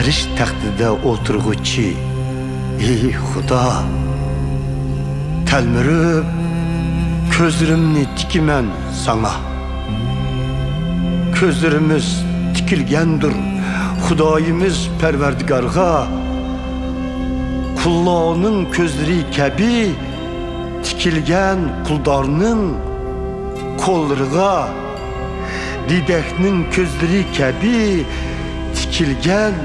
Əriş təxtində oturğuçi, ey Xuda, təlmürüb közlərimni tikimən sana. Közlərimiz tikilgəndir Xudayımız Pərverdigarğa. Kullarının közləri kəbi tikilgən kuldarının kollarına. Didəknin közləri kəbi tikilgən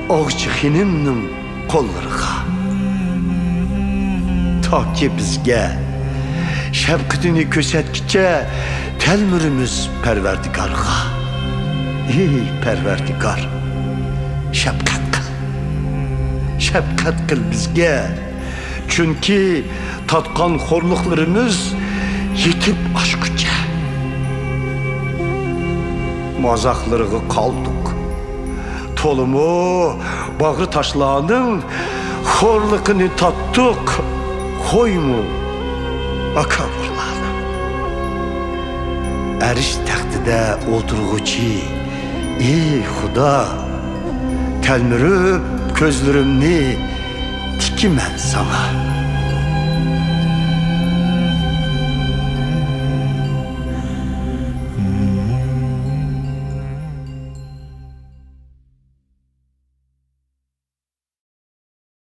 ağçıxınımның kollarına. Ta ki bizge şəfqətini kösətkicə təlmürümüz Pərverdigarğa. Ey Pərverdigar, şəfqət qıl. Şəfqət qıl bizge. Çünkü tatqan xorluqlarımız yetib aşqıca. Mazaqlırığı qaldıq. Tolumu, bağrı taşlarının xorluqını tatdıq. Xoymu, akaburlarını. Əriş təxtində oturğuçi, ey Xuda, təlmürüb közlərimni tikimən sana.